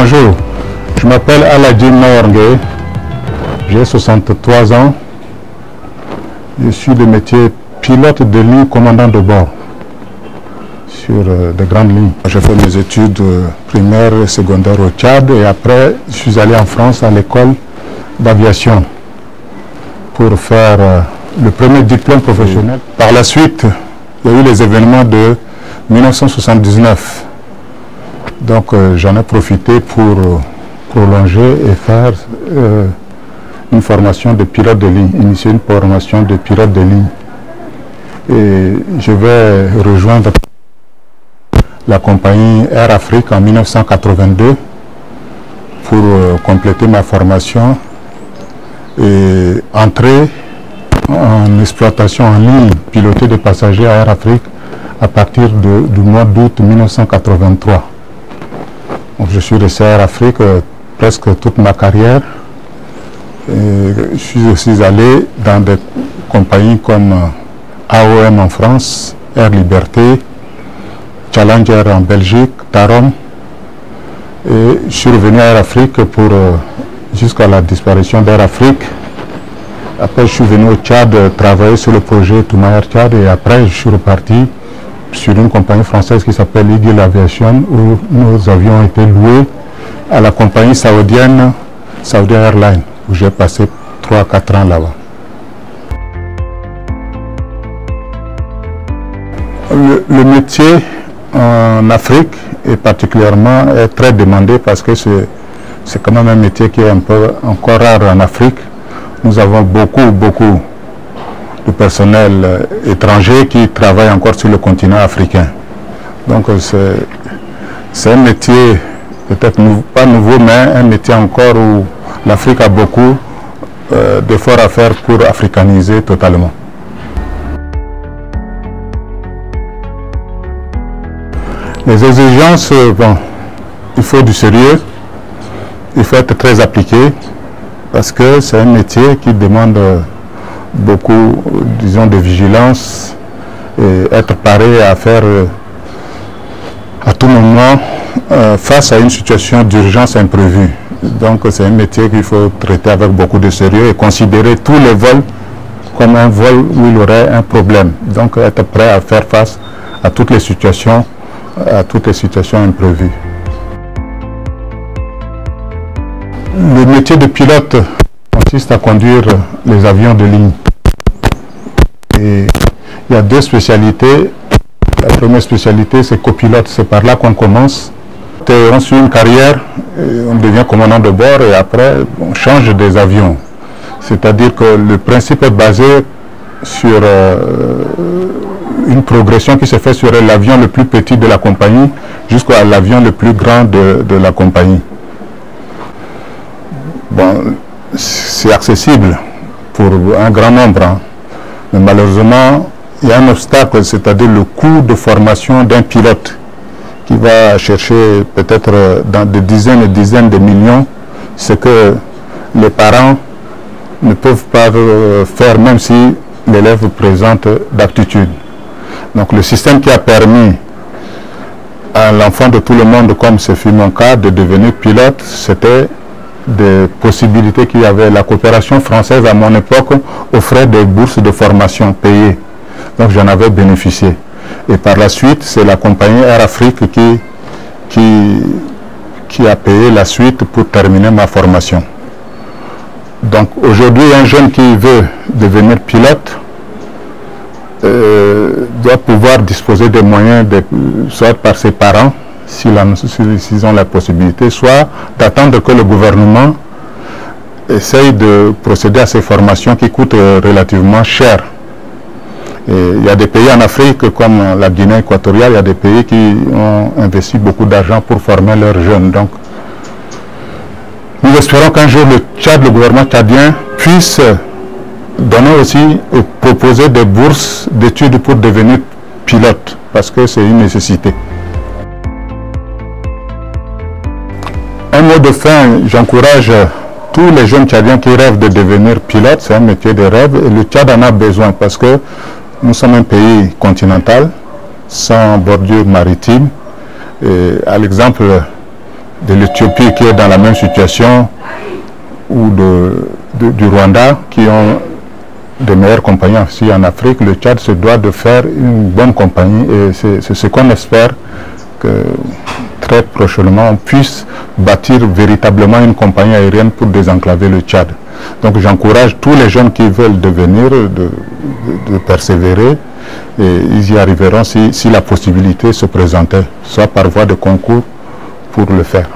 Bonjour, je m'appelle Aladji Mawarngue, j'ai 63 ans, je suis de métier pilote de ligne commandant de bord sur de grandes lignes. J'ai fait mes études primaires et secondaires au Tchad et après je suis allé en France à l'école d'aviation pour faire le premier diplôme professionnel. Par la suite, il y a eu les événements de 1979. Donc j'en ai profité pour prolonger et faire une formation de pilote de ligne, initier une formation de pilote de ligne. Et je vais rejoindre la compagnie Air Afrique en 1982 pour compléter ma formation et entrer en exploitation en ligne, piloter des passagers à Air Afrique à partir du mois d'août 1983. Donc, je suis resté à Air Afrique presque toute ma carrière. Et je suis aussi allé dans des compagnies comme AOM en France, Air Liberté, Challenger en Belgique, Tarom. Et je suis revenu à Air Afrique jusqu'à la disparition d'Air Afrique. Après, je suis venu au Tchad travailler sur le projet Toumaïr Tchad et après, je suis reparti sur une compagnie française qui s'appelle Eagle Aviation où nos avions ont été loués à la compagnie saoudienne Saudi Airlines où j'ai passé 3-4 ans là-bas. Le métier en Afrique et particulièrement est très demandé parce que c'est quand même un métier qui est un peu encore rare en Afrique. Nous avons beaucoup de personnel étranger qui travaille encore sur le continent africain. Donc c'est un métier peut-être pas nouveau, mais un métier encore où l'Afrique a beaucoup d'efforts à faire pour africaniser totalement. Les exigences, bon, il faut du sérieux, il faut être très appliqué parce que c'est un métier qui demande beaucoup, disons, de vigilance et être paré à faire à tout moment face à une situation d'urgence imprévue. Donc c'est un métier qu'il faut traiter avec beaucoup de sérieux et considérer tous les vols comme un vol où il y aurait un problème. Donc être prêt à faire face à toutes les situations imprévues. Le métier de pilote consiste à conduire les avions de ligne. Et il y a deux spécialités. La première spécialité, c'est copilote. C'est par là qu'on commence. On suit une carrière, on devient commandant de bord et après, on change des avions. C'est-à-dire que le principe est basé sur une progression qui se fait sur l'avion le plus petit de la compagnie jusqu'à l'avion le plus grand de la compagnie. Bon, c'est accessible pour un grand nombre, hein. Mais malheureusement, il y a un obstacle, c'est-à-dire le coût de formation d'un pilote qui va chercher peut-être dans des dizaines et dizaines de millions, ce que les parents ne peuvent pas faire même si l'élève présente d'aptitude. Donc le système qui a permis à l'enfant de tout le monde, comme ce fut mon cas, de devenir pilote, c'était des possibilités qu'il y avait. La coopération française à mon époque offrait des bourses de formation payées. Donc j'en avais bénéficié. Et par la suite, c'est la compagnie Air Afrique qui a payé la suite pour terminer ma formation. Donc aujourd'hui, un jeune qui veut devenir pilote doit pouvoir disposer des moyens, soit par ses parents, s'ils ont la possibilité, soit d'attendre que le gouvernement essaye de procéder à ces formations qui coûtent relativement cher. Et il y a des pays en Afrique comme la Guinée équatoriale, il y a des pays qui ont investi beaucoup d'argent pour former leurs jeunes. Donc, nous espérons qu'un jour le gouvernement tchadien puisse donner aussi et proposer des bourses d'études pour devenir pilote, parce que c'est une nécessité. Un mot de fin, j'encourage tous les jeunes Tchadiens qui rêvent de devenir pilote, c'est un métier de rêve et le Tchad en a besoin parce que nous sommes un pays continental, sans bordure maritime. Et à l'exemple de l'Éthiopie qui est dans la même situation, ou du Rwanda qui ont de meilleures compagnies aussi en Afrique. Le Tchad se doit de faire une bonne compagnie et c'est ce qu'on espère, que très prochainement on puisse bâtir véritablement une compagnie aérienne pour désenclaver le Tchad. Donc j'encourage tous les jeunes qui veulent devenir de persévérer, et ils y arriveront si la possibilité se présentait, soit par voie de concours pour le faire.